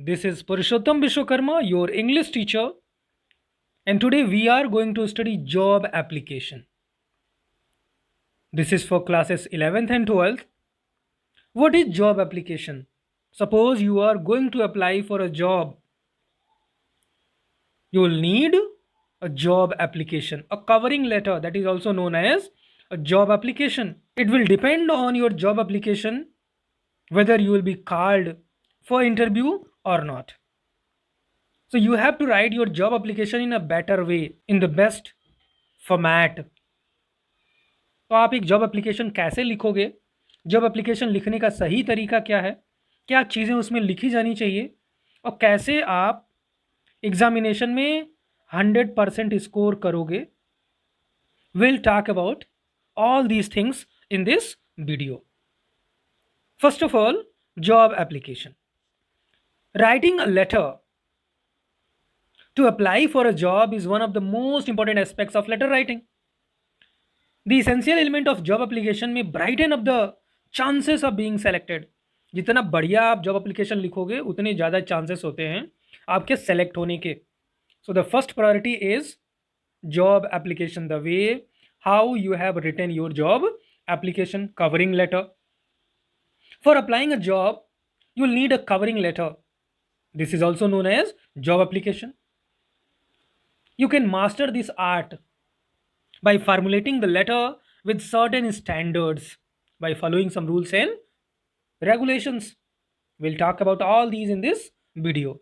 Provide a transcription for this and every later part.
This is Purushottam Vishwakarma, your English teacher, and today we are going to study job application. This is for classes 11th and 12th. What is job application? Suppose you are going to apply for a job. You will need a job application, a covering letter that is also known as a job application. It will depend on your job application whether you will be called for interview or not. So you have to write your job application in a better way, in the best format. तो आप एक job application कैसे लिखोगे, job application लिखने का सही तरीका क्या है, क्या चीज़ें उसमें लिखी जानी चाहिए और कैसे आप एग्जामिनेशन में 100% स्कोर करोगे, will talk about all these things in this video. First of all, job application. Writing a letter to apply for a job is one of the most important aspects of letter writing. The essential element of job application में brighten up the chances of being selected. जितना बढ़िया आप job application लिखोगे उतने ज़्यादा chances होते हैं आपके सेलेक्ट होने के. So the first priority is job application, the way how you have written your job application covering letter. For applying a job, you will need a covering letter. This is also known as job application. You can master this art by formulating the letter with certain standards, by following some rules and regulations. We'll talk about all these in this video.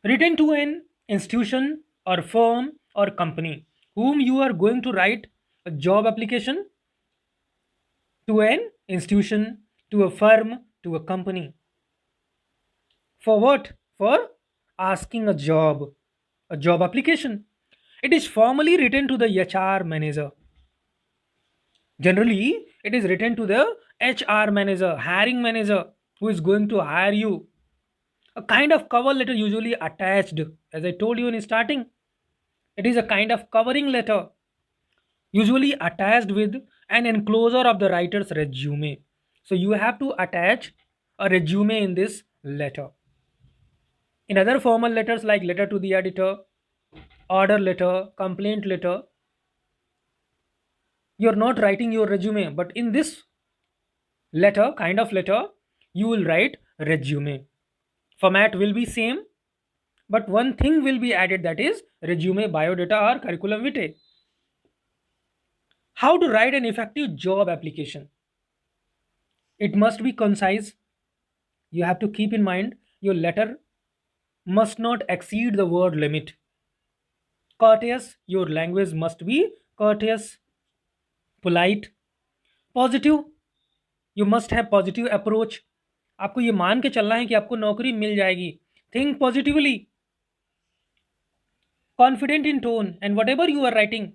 Written to an institution or firm or company whom you are going to write a job application, to an institution, to a firm, to a company. For what? For asking a job application. It is formally written to the HR manager. Generally, it is written to the HR manager, hiring manager, who is going to hire you. A kind of cover letter usually attached, as I told you in starting. It is a kind of covering letter, usually attached with an enclosure of the writer's resume. So you have to attach a resume in this letter. In other formal letters like letter to the editor, order letter, complaint letter, you're not writing your resume, but in this letter, kind of letter, you will write resume. Format will be same, but one thing will be added, that is resume, biodata or curriculum vitae. How to write an effective job application? It must be concise. You have to keep in mind your letter must not exceed the word limit. Courteous, your language must be courteous, polite. Positive, you must have positive approach. आपको ये मान के चलना है कि आपको नौकरी मिल जाएगी. Think positively. Confident in tone, and whatever you are writing,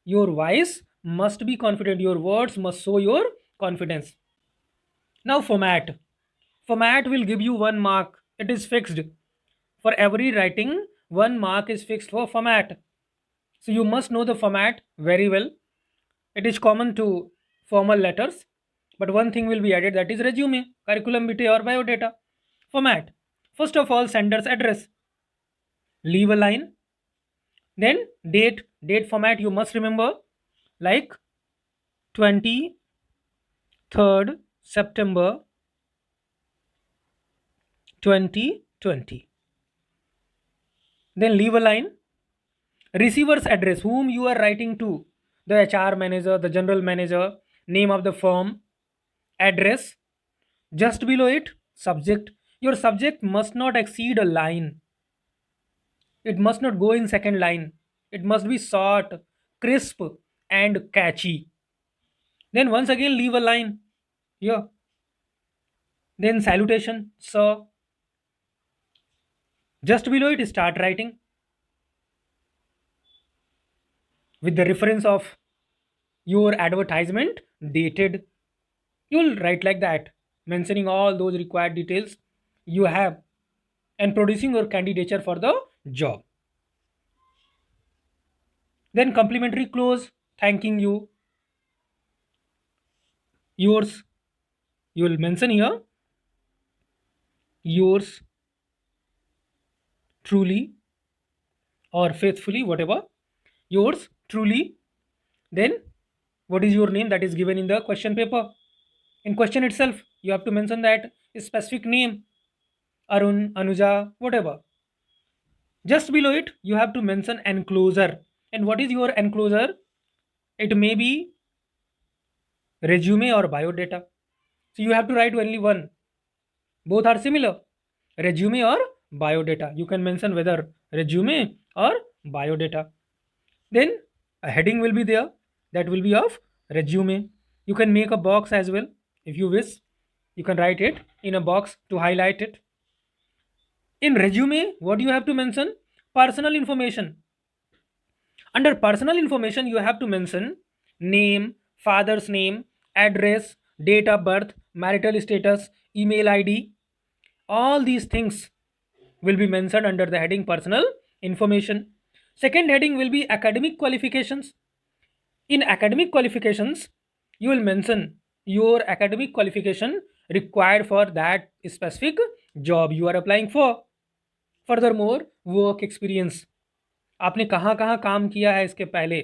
your voice must be confident. Your words must show your confidence. Now, format. Format will give you 1 mark. It is fixed. For every writing, 1 mark is fixed for format. So you must know the format very well. It is common to formal letters, but one thing will be added, that is resume, curriculum vitae or biodata. Format. First of all, sender's address. Leave a line. Then date. Date format you must remember, like 23rd September 2020. Then leave a line. Receiver's address, whom you are writing to, the HR manager, the general manager, name of the firm, address. Just below it, subject. Your subject must not exceed a line. It must not go in second line. It must be short, crisp, and catchy. Then once again leave a line here. Then salutation, sir. Just below it, start writing with the reference of your advertisement dated. You'll write like that, mentioning all those required details you have and producing your candidature for the job. Then complimentary close, thanking you. Yours, you will mention here yours truly or faithfully, whatever, yours truly. Then what is your name? That is given in the question paper. In question itself you have to mention that specific name, Arun, Anuja, whatever. Just below it you have to mention enclosure. And what is your enclosure? It may be resume or biodata. So you have to write only one. Both are similar, resume or biodata. You can mention whether resume or biodata. Then a heading will be there, that will be of resume. You can make a box as well if you wish. You can write it in a box to highlight it. In resume, what you have to mention? Personal information. Under personal information, you have to mention name, father's name, address, date of birth, marital status, email ID. All these things will be mentioned under the heading personal information. Second heading will be academic qualifications. In academic qualifications, you will mention your academic qualification required for that specific job you are applying for. Furthermore, work experience. आपने कहाँ कहाँ काम किया है इसके पहले।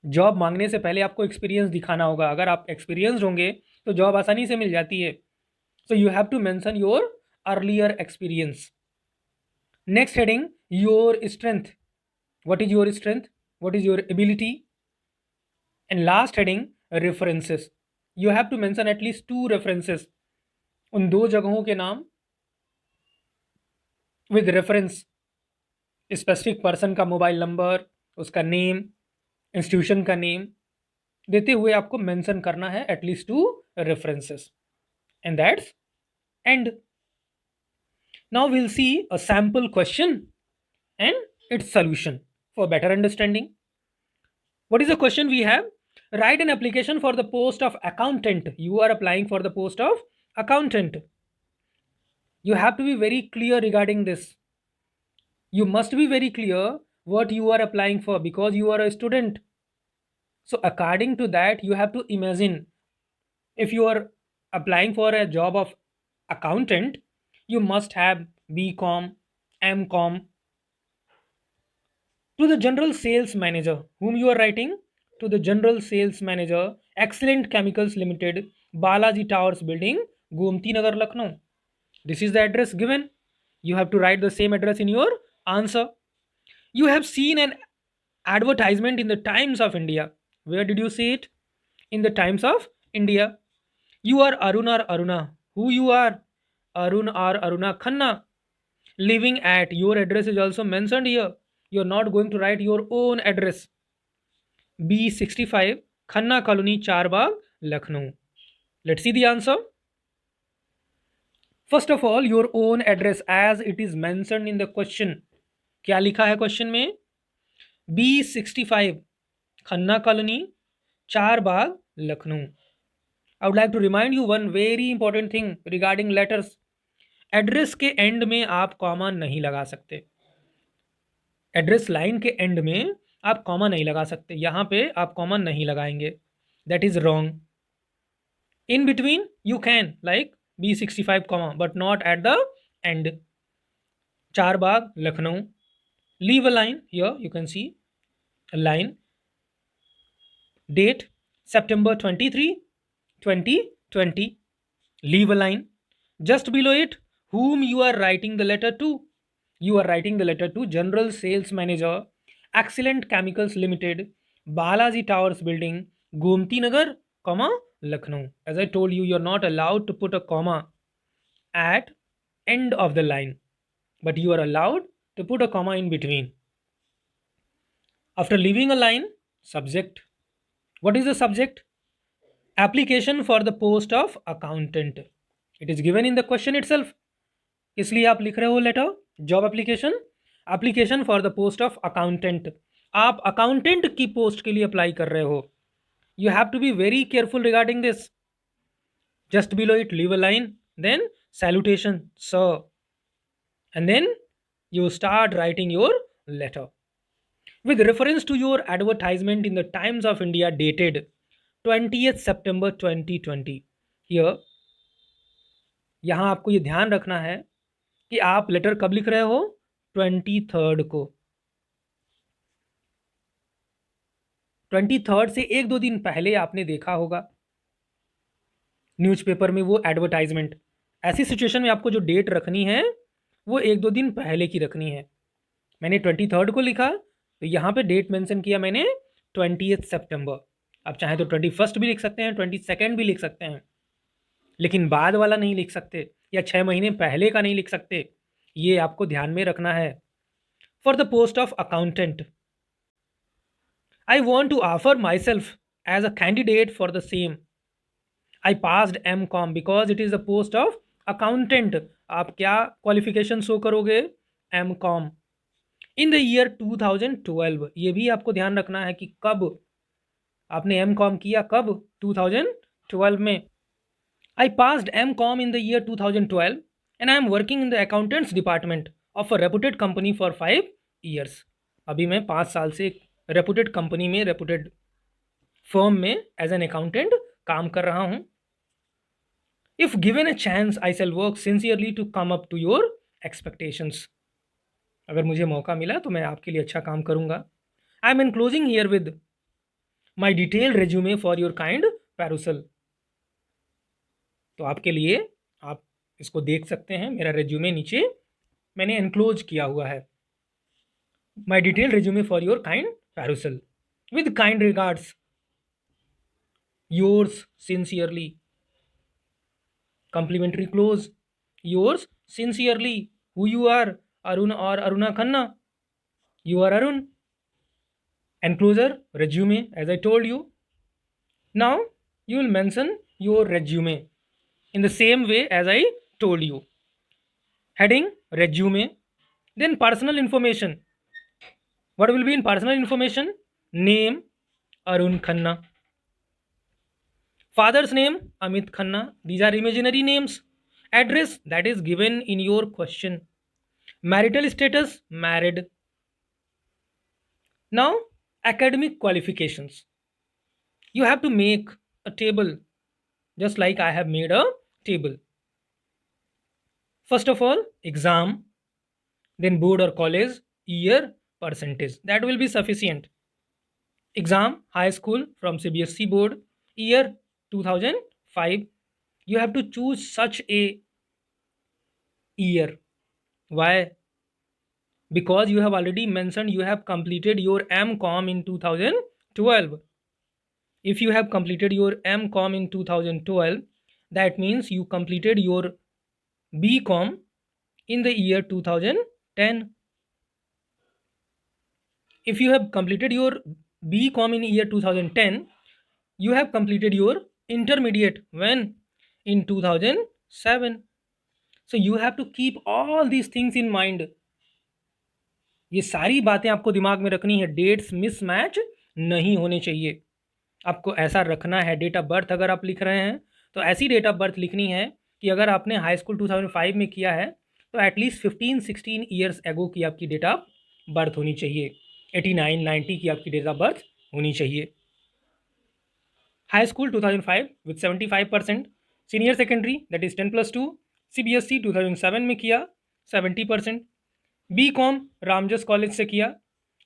Job मांगने से पहले आपको एक्सपीरियंस दिखाना होगा। अगर आप एक्सपीरियंस्ड होंगे तो जॉब आसानी से मिल जाती है। So you have to mention your earlier experience. Next heading, your strength. What is your strength, what is your ability. And last heading, references. You have to mention at least 2 references. उन 2 जगहों के नाम with reference, specific person का mobile number, उसका name, institution का name देते हुए आपको मेंशन करना है at least 2 references. And that's end. Now will see a sample question and its solution for better understanding. What is the question we have? Write an application for the post of accountant. You are applying for the post of accountant. You have to be very clear regarding this. You must be very clear what you are applying for because you are a student. So according to that, you have to imagine if you are applying for a job of accountant, you must have BCom, MCom. To the general sales manager, whom you are writing? To the general sales manager, Excellent Chemicals Limited, Balaji Towers Building, Gomti Nagar, Lucknow. This is the address given. You have to write the same address in your answer. You have seen an advertisement in the Times of India. Where did you see it? In the Times of India. You are Arun or Aruna. Who you are? Arun or Aruna Khanna. Living at. Your address is also mentioned here. You are not going to write your own address. B65 Khanna Colony, Charbagh, Lucknow. Let's see the answer. First of all, your own address as it is mentioned in the question. क्या लिखा है question में? B65 Khanna colony, Charbagh, Lucknow. I would like to remind you one very important thing regarding letters. Address के and में आप comma नहीं लगा सकते. एड्रेस लाइन के एंड में आप कॉमा नहीं लगा सकते. यहाँ पे आप कॉमा नहीं लगाएंगे. That is wrong. In between you can like B65 comma but not at the end. Charbagh, Lucknow. Leave a line here. You can see a line. Date September 23, 2020. Leave a line. Just below it, whom you are writing the letter to? You are writing the letter to General Sales Manager, Excellent Chemicals Limited, Balaji Towers Building, Gomti Nagar, comma, Lucknow. As I told you, you're not allowed to put a comma at end of the line, but you are allowed to put a comma in between. After leaving a line, subject. What is the subject? Application for the post of accountant. It is given in the question itself. इसलिए आप लिख रहे हो letter job application. Application for the post of accountant. आप accountant की post के लिए apply कर रहे हो. You have to be very careful regarding this. Just below it, leave a line, then salutation, sir. And then you start writing your letter. With reference to your advertisement in the Times of India dated 20th September 2020. Here, यहाँ आपको ये ध्यान रखना है कि आप letter कब लिख रहे हो, 23 को। 23 से एक दो दिन पहले आपने देखा होगा न्यूज़पेपर में वो एडवर्टाइजमेंट। ऐसी सिचुएशन में आपको जो डेट रखनी है वो एक दो दिन पहले की रखनी है। मैंने 23 को लिखा तो यहाँ पे डेट मेंशन किया मैंने 20 सितंबर। आप चाहें तो 21 भी लिख सकते हैं, 22 भी लिख सकते हैं, लेकिन बाद वाला नहीं लिख सकते या 6 महीने पहले का नहीं लिख सकते। ये आपको ध्यान में रखना है। For the post of accountant I want to offer myself as a candidate for the same. I passed M.Com because it is the post of accountant. आप क्या क्वालिफिकेशन शो करोगे, M.Com इन द ईयर 2012। ये भी आपको ध्यान रखना है कि कब आपने M.Com किया, कब, 2012 में। I passed M.Com in the year 2012 and I am working in the accountants department of a reputed company for 5 years। अभी मैं 5 साल से एक रेपुटेड कंपनी में, रेपुटेड फर्म में एज एन अकाउंटेंट काम कर रहा हूँ। If given a chance I shall work sincerely to come up to your expectations. अगर मुझे मौका मिला तो मैं आपके लिए अच्छा काम करूंगा। I am enclosing herewith my detailed resume for your kind perusal. तो आपके लिए आप इसको देख सकते हैं, मेरा रेज्यूमे नीचे मैंने एनक्लोज किया हुआ है। My detailed resume for your kind perusal with kind regards yours sincerely. complimentary close, yours sincerely, who you are, Arun or Aruna Khanna, you are Arun. Enclosure resume, as I told you. Now you will mention your resume in the same way as I told you. Heading resume, then personal information. What will be in personal information? Name Arun Khanna, father's name Amit Khanna, these are imaginary names. Address that is given in your question. Marital status married. Now academic qualifications, you have to make a table just like I have made a table. First of all, exam, then board or college, year, percentage, that will be sufficient. Exam, high school from CBSE board, year 2005. You have to choose such a year. Why? Because you have already mentioned you have completed your M.Com in 2012. If you have completed your M.Com in 2012, that means you completed your B.Com in the year 2010. If you have completed your B.Com in year 2010, you have completed your intermediate when? In 2007. So you have to keep all these things in mind. ये सारी बातें आपको दिमाग में रखनी है। Dates mismatch नहीं होने चाहिए। आपको ऐसा रखना है, डेट ऑफ बर्थ अगर आप लिख रहे हैं तो ऐसी डेट ऑफ बर्थ लिखनी है कि अगर आपने हाई स्कूल 2005 में किया है तो एटलीस्ट 15-16 ईयर्स एगो की आपकी डेट ऑफ बर्थ होनी चाहिए। 89-90 की आपकी डेट ऑफ बर्थ होनी चाहिए। High school 2005 with 75%, senior secondary that is 10+2 CBSE 2007 में किया 70%, B.Com रामजस कॉलेज से किया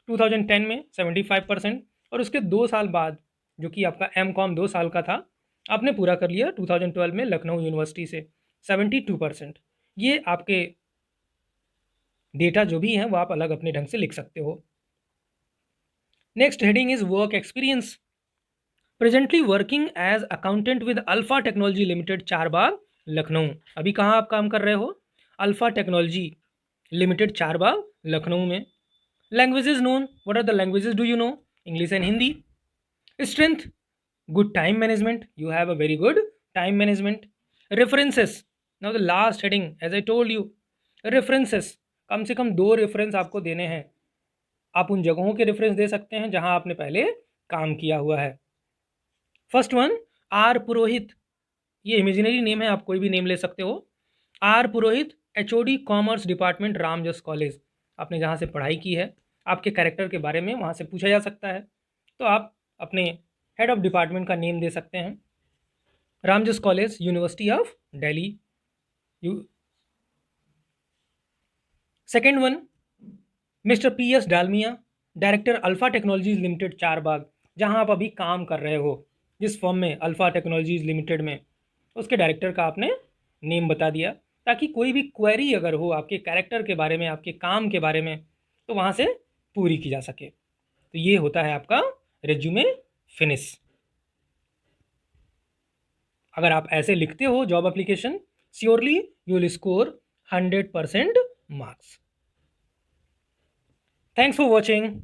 2010 में 75%, और उसके 2 साल बाद जो कि आपका M.Com 2 साल का था आपने पूरा कर लिया 2012 में लखनऊ यूनिवर्सिटी से 72%। ये आपके डेटा जो भी हैं वो आप अलग अपने ढंग से लिख सकते हो। Next heading is work experience. Presently working as accountant with alpha technology limited, Charbagh, Lucknow. अभी कहाँ आप काम कर रहे हो? Alpha technology limited, Charbagh, Lucknow में। Languages known, what are the languages do you know? English and Hindi. Strength, good time management, you have a very good time management. References, now the last heading as I told you, references, कम से कम 2 reference आपको देने हैं। आप उन जगहों के reference दे सकते हैं जहां आपने पहले काम किया हुआ है। फर्स्ट वन, आर पुरोहित, ये इमेजिनरी नेम है, आप कोई भी नेम ले सकते हो। R Purohit, HOD commerce department, Ramjas college. आपने जहाँ से पढ़ाई की है आपके कैरेक्टर के बारे में वहाँ से पूछा जा सकता है, तो आप अपने हेड ऑफ डिपार्टमेंट का नेम दे सकते हैं। Ramjas college, university of Delhi. You second one, mister P S Dalmia, director alpha technologies limited Charbagh, जहां आप अभी काम कर रहे हो, जिस फॉर्म में अल्फ़ा टेक्नोलॉजीज लिमिटेड में, उसके डायरेक्टर का आपने नेम बता दिया, ताकि कोई भी क्वेरी अगर हो आपके कैरेक्टर के बारे में, आपके काम के बारे में, तो वहाँ से पूरी की जा सके। तो ये होता है आपका रेज्यूमे फिनिश। अगर आप ऐसे लिखते हो job application, surely you will score 100% marks. Thanks for watching.